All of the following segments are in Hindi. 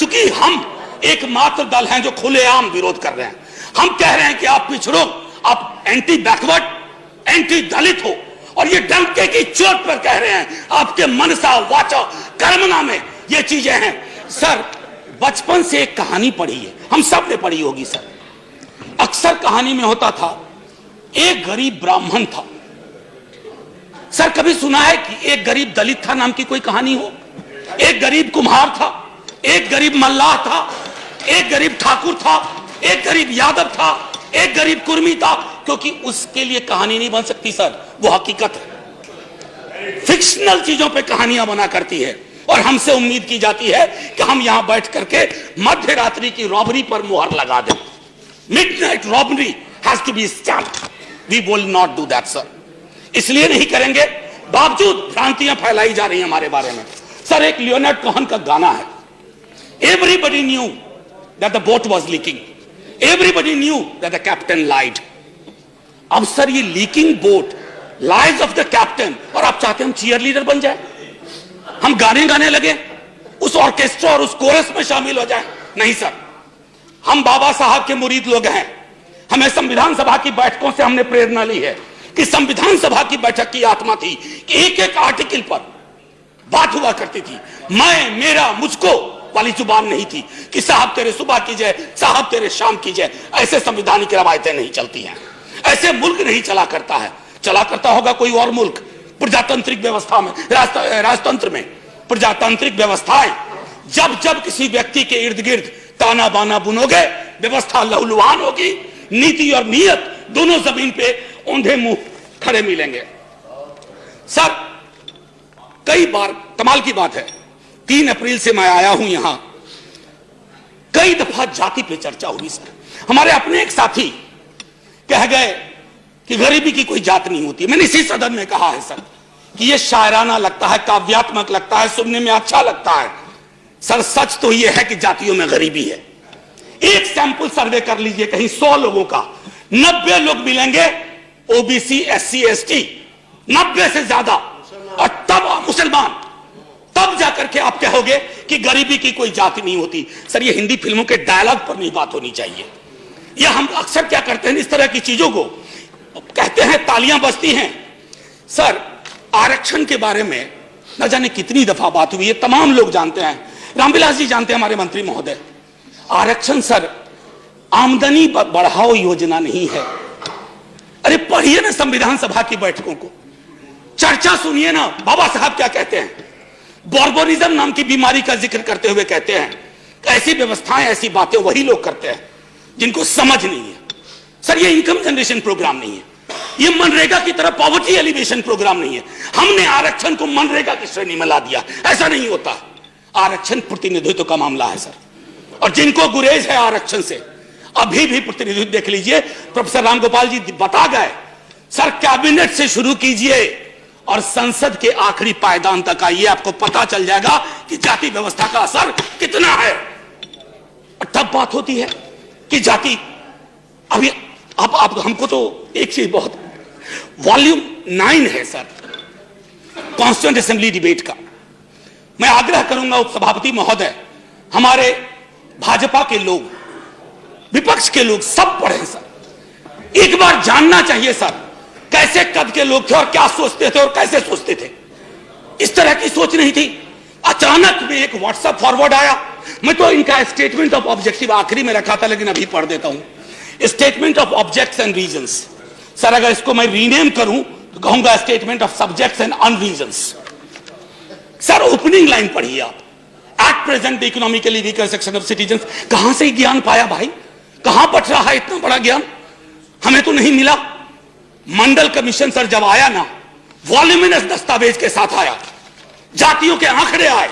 चूंकि हम एकमात्र दल हैं जो खुलेआम विरोध कर रहे हैं, हम कह रहे हैं कि आप पिछड़ो, आप एंटी बैकवर्ड, एंटी दलित हो, और ये डंके की चोट पर कह रहे हैं। आपके मनसा वाचा कर्मणा में ये चीजें हैं। सर, बचपन से एक कहानी पढ़ी है, हम सब ने पढ़ी होगी सर। अक्सर कहानी में होता था, एक गरीब ब्राह्मण था। सर, कभी सुना है कि एक गरीब दलित था नाम की कोई कहानी हो? एक गरीब कुम्हार था, एक गरीब मल्लाह था, एक गरीब ठाकुर था, एक गरीब यादव था, एक गरीब कुर्मी था, क्योंकि उसके लिए कहानी नहीं बन सकती सर, वो हकीकत है। फिक्शनल चीजों पे कहानियां बना करती है, और हमसे उम्मीद की जाती है कि हम यहां बैठ करके मध्य रात्रि की रॉबरी पर मुहर लगा दें। Midnight robbery has to be stamped. We will not do that sir. इसलिए नहीं करेंगे, बावजूद भ्रांतियां फैलाई जा रही हैं हमारे बारे में। सर, एक लियोनार्ड कोहेन का गाना है, everybody knew that the boat was leaking, everybody knew that the captain lied. अब सर, ये leaking boat, lies of the captain, और आप चाहते हैं हम चीयर लीडर बन जाए, हम गाने गाने लगे, उस ऑर्केस्ट्रा और उस कोरस में शामिल हो जाए? नहीं सर, हम बाबा साहब के मुरीद लोग हैं। हमें संविधान सभा की बैठकों से हमने प्रेरणा ली है कि संविधान सभा की बैठक की आत्मा थी कि एक एक आर्टिकल पर बात हुआ करती थी। मैं, मेरा, मुझको वाली जुबान नहीं थी कि साहब तेरे सुबह कीजिए, साहब तेरे शाम कीजिए। ऐसे संविधानिक रवायतें नहीं चलती हैं, ऐसे मुल्क नहीं चला करता है। चला करता होगा कोई और मुल्क, प्रजातांत्रिक व्यवस्था में, राजतंत्र में। प्रजातांत्रिक व्यवस्थाएं, जब जब किसी व्यक्ति के इर्द गिर्द ताना बाना बुनोगे, व्यवस्था लहूलुहान होगी, नीति और नीयत दोनों जमीन पे औंधे मुंह खड़े मिलेंगे। सर, कई बार, कमाल की बात है, 3 अप्रैल से मैं आया हूं यहां, कई दफा जाति पे चर्चा हुई सर। हमारे अपने एक साथी कह गए कि गरीबी की कोई जात नहीं होती। मैंने इसी सदन में कहा है सर कि यह शायराना लगता है, काव्यात्मक लगता है, सुनने में अच्छा लगता है। सर, सच तो यह है कि जातियों में गरीबी है। एक सैंपल सर्वे कर लीजिए कहीं 100 लोगों का, 90 लोग मिलेंगे ओबीसी, एससी, एसटी, 90 से ज्यादा, और तब मुसलमान, तब जाकर के आप कहोगे कि गरीबी की कोई जाति नहीं होती। सर, ये हिंदी फिल्मों के डायलॉग पर नहीं बात होनी चाहिए। यह हम अक्सर क्या करते हैं, इस तरह की चीजों को कहते हैं, तालियां बजती हैं। सर, आरक्षण के बारे में न जाने कितनी दफा बात हुई है, तमाम लोग जानते हैं, रामविलास जी जानते हैं, हमारे मंत्री महोदय। आरक्षण सर आमदनी बढ़ाओ योजना नहीं है। अरे पढ़िए ना संविधान सभा की बैठकों को, चर्चा सुनिए ना, बाबा साहब क्या कहते हैं। बॉर्बोनिज्म नाम की बीमारी का जिक्र करते हुए कहते हैं, ऐसी व्यवस्थाएं, ऐसी बातें वही लोग करते हैं जिनको समझ नहीं है। सर, ये इनकम जनरेशन प्रोग्राम नहीं है, ये मनरेगा की तरह पॉवर्टी एलिवेशन प्रोग्राम नहीं है। हमने आरक्षण को मनरेगा की श्रेणी में ला दिया, ऐसा नहीं होता। आरक्षण प्रतिनिधित्व का मामला है सर, और जिनको गुरेज है आरक्षण से, अभी भी प्रतिनिधित्व देख लीजिए, प्रोफेसर रामगोपाल जी बता गए। सर, कैबिनेट से शुरू कीजिए और संसद के आखिरी पायदान तक आइए, आपको पता चल जाएगा कि जाति व्यवस्था का असर कितना है। तब बात होती है कि जाति, अभी आप हमको तो एक चीज बहुत, वॉल्यूम 9 है सर कॉन्स्टिट्यूएंट असेंबली डिबेट का। मैं आग्रह करूंगा उपसभापति महोदय, हमारे भाजपा के लोग, विपक्ष के लोग सब पढ़े सर। एक बार जानना चाहिए सर, कैसे कद के लोग थे और क्या सोचते थे और कैसे सोचते थे। इस तरह की सोच नहीं थी। अचानक में एक व्हाट्सएप फॉरवर्ड आया। मैं तो इनका स्टेटमेंट ऑफ ऑब्जेक्टिव आखिरी में रखा था, लेकिन अभी पढ़ देता हूं। Statement of objects and reasons. Sir, अगर इसको मैं रीनेम करूं तो कहूंगा statement of subjects and unreasons. Sir, opening line पढ़िए आप। At present the economically weaker section of citizens. कहां से ज्ञान पाया भाई, कहां बट रहा है इतना बड़ा ज्ञान, हमें तो नहीं मिला। मंडल कमीशन सर जब आया ना, वॉल्यूमिनस दस्तावेज के साथ आया, जातियों के आंकड़े आए,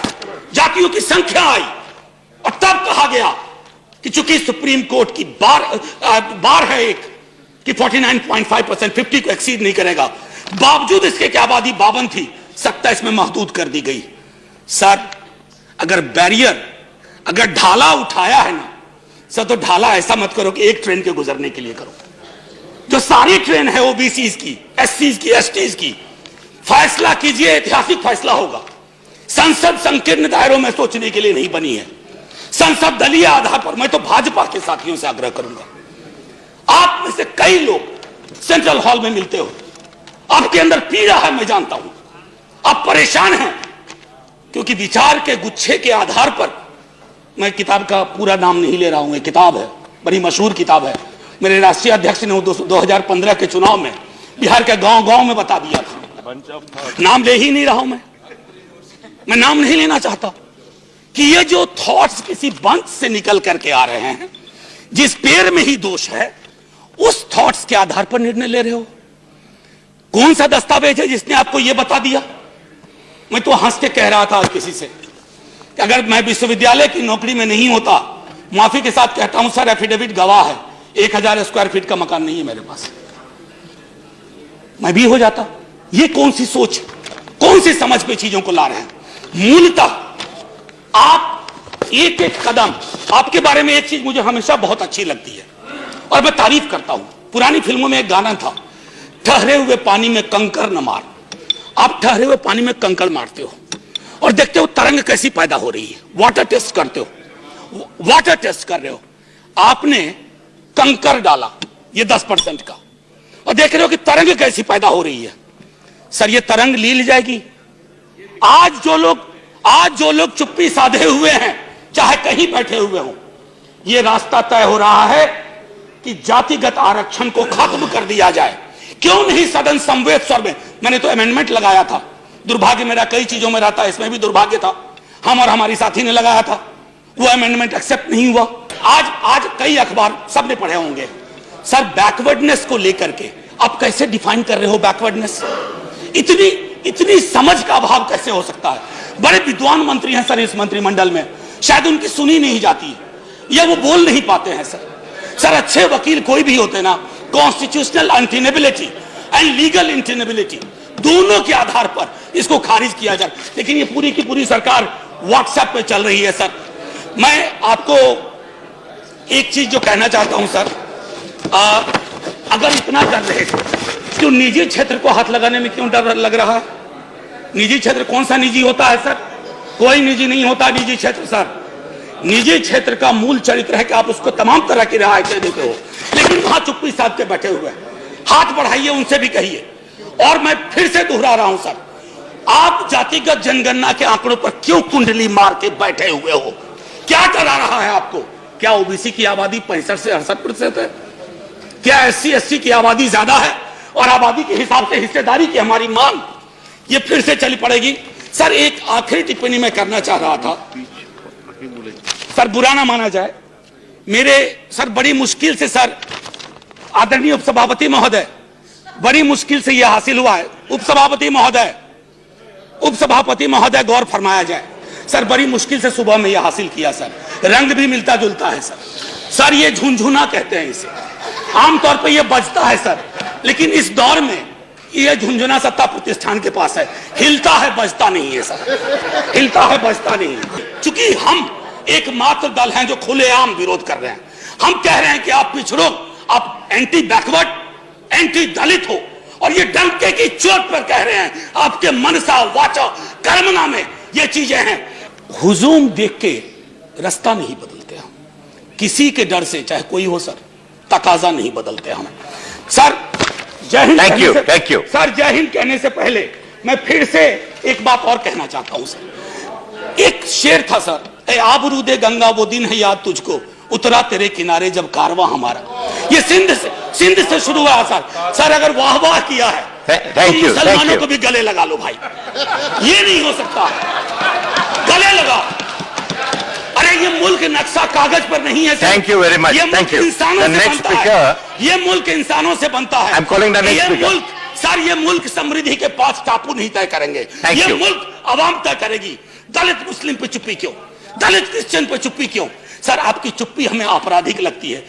जातियों की संख्या आई, और तब कहा गया कि चूंकि सुप्रीम कोर्ट की बार है एक कि 49.5%, 50 को एक्सीड नहीं करेगा, बावजूद इसके कि आबादी 52 थी, 27 में महदूद कर दी गई। सर, अगर बैरियर, अगर ढाला उठाया है ना सर, तो ढाला ऐसा मत करो कि एक ट्रेन के गुजरने के लिए करो। जो सारी ट्रेन है ओबीसी की, एससी की, एसटी की, फैसला कीजिए, ऐतिहासिक फैसला होगा। संसद संकीर्ण दायरों में सोचने के लिए नहीं बनी है। संसद दलीय आधार पर, मैं तो भाजपा के साथियों से आग्रह करूंगा, आप में से कई लोग सेंट्रल हॉल में मिलते हो, आपके अंदर पीड़ा है, मैं जानता हूं, आप परेशान हैं, क्योंकि विचार के गुच्छे के आधार पर, मैं किताब का पूरा नाम नहीं ले रहा हूं, एक किताब है, बड़ी मशहूर किताब है, मेरे राष्ट्रीय अध्यक्ष ने 2015 के चुनाव में बिहार के गांव-गांव में बता दिया था, नाम ले ही नहीं रहा हूं मैं नाम नहीं लेना चाहता, कि ये जो थॉट्स किसी बंच से निकल करके आ रहे हैं, जिस पेड़ में ही दोष है, उस थॉट्स के आधार पर निर्णय ले रहे हो। कौन सा दस्तावेज है जिसने आपको यह बता दिया? मैं तो हंस के कह रहा था किसी से कि अगर मैं विश्वविद्यालय की नौकरी में नहीं होता, माफी के साथ कहता हूं सर, एफिडेविट गवाह है, 1000 स्क्वायर फीट का मकान नहीं है मेरे पास, मैं भी हो जाता। ये कौन सी सोच, कौन सी समझ पे चीजों को ला रहे हैं? मूलतः आप एक एक कदम, आपके बारे में एक चीज मुझे हमेशा बहुत अच्छी लगती है और मैं तारीफ करता हूं। पुरानी फिल्मों में एक गाना था, ठहरे हुए पानी में कंकर न मार। आप ठहरे हुए पानी में कंकड़ मारते हो और देखते हो तरंग कैसी पैदा हो रही है, वाटर टेस्ट करते हो, वाटर टेस्ट कर रहे हो, आपने कंकर डाला ये 10% का और देख रहे हो कि तरंग कैसी पैदा हो रही है। सर ये तरंग ली जाएगी। आज जो लोग चुप्पी साधे हुए हैं, चाहे कहीं बैठे हुए हो, ये रास्ता तय हो रहा है कि जातिगत आरक्षण को खत्म कर दिया जाए। क्यों नहीं सदन समवेत स्वर में? मैंने तो अमेंडमेंट लगाया था, दुर्भाग्य मेरा कई चीजों में रहता है, इसमें भी दुर्भाग्य था, हम और हमारी साथी ने लगाया था, वो अमेंडमेंट एक्सेप्ट नहीं हुआ। आज कई अखबार सबने पढ़े होंगे। सर बैकवर्डनेस को लेकर के आप कैसे डिफाइन कर रहे हो बैकवर्डनेस? इतनी समझ का अभाव कैसे हो सकता है? बड़े विद्वान मंत्री हैं सर इस मंत्रिमंडल में, शायद उनकी सुनी नहीं जाती है या वो बोल नहीं पाते हैं। सर अच्छे वकील कोई भी होते ना, कॉन्स्टिट्यूशनल अनटेनेबिलिटी एंड लीगल इंटेनेबिलिटी दोनों के आधार पर इसको खारिज किया जाए, लेकिन ये पूरी की पूरी सरकार व्हाट्सएप पे चल रही है। सर मैं आपको एक चीज जो कहना चाहता हूं सर, अगर इतना डर रहे क्यों निजी क्षेत्र को हाथ लगाने में क्यों डर लग रहा है? निजी क्षेत्र कौन सा निजी होता है सर? कोई निजी नहीं होता निजी क्षेत्र। सर निजी क्षेत्र का मूल चरित्र है कि आप उसको तमाम तरह की रियायतें देते हो, लेकिन वहां चुप्पी साध के बैठे हुए हाथ बढ़ाइए, उनसे भी कहिए। और मैं फिर से दोहरा रहा हूं सर, आप जातिगत जनगणना के आंकड़ों पर क्यों कुंडली मार के बैठे हुए हो? क्या डरा रहा है आपको? क्या ओबीसी की आबादी 65 से 68% है? क्या SC ST की आबादी ज्यादा है और आबादी के हिसाब से हिस्सेदारी की हमारी मांग ये फिर से चली पड़ेगी? सर एक आखिरी टिप्पणी मैं करना चाह रहा था, सर बुरा ना माना जाए, मेरे सर बड़ी मुश्किल से सर आदरणीय उपसभापति महोदय, बड़ी मुश्किल से यह हासिल हुआ है। उपसभापति महोदय गौर फरमाया जाए, सर बड़ी मुश्किल से सुबह में यह हासिल किया सर, रंग भी मिलता जुलता है सर ये झुनझुना कहते हैं इसे, आमतौर पर यह बजता है सर, लेकिन इस दौर में यह झुनझुना सत्ता प्रतिष्ठान के पास है, हिलता है बजता नहीं है सर, हिलता है बजता नहीं है। चूंकि हम एकमात्र दल हैं जो खुलेआम विरोध कर रहे हैं, हम कह रहे हैं कि आप पिछड़ो, आप एंटी बैकवर्ड, एंटी दलित हो, और ये डंके की चोट पर कह रहे हैं, आपके मनसा वाचा कर्मना में ये चीजें हैं। हुजूम देख के रास्ता नहीं बदलते हम, किसी के डर से चाहे कोई हो सर, तकाजा नहीं बदलते हम। सर जय हिंद। Thank you sir. जय हिंद कहने से पहले मैं फिर से एक बात और कहना चाहता हूं सर। एक शेर था सर, ए आबरूदे गंगा वो दिन है याद तुझको, उतरा तेरे किनारे जब कारवा हमारा। ये सिंध से शुरू हुआ सर अगर वाह वाह किया है तो मुसलमानों को भी गले लगा लो भाई, ये नहीं हो सकता, गले लगा। अरे ये मुल्क नक्शा कागज पर नहीं है sir, thank you very much, ये मुल्क इंसानों से बनता है, ये मुल्क इंसानों से बनता है। ये मुल्क सर, ये मुल्क समृद्धि के 5 टापू नहीं तय करेंगे, ये मुल्क अवाम तय करेगी। दलित मुस्लिम पे चुप्पी क्यों, दलित क्रिश्चियन पे चुप्पी क्यों? सर आपकी चुप्पी हमें आपराधिक लगती है।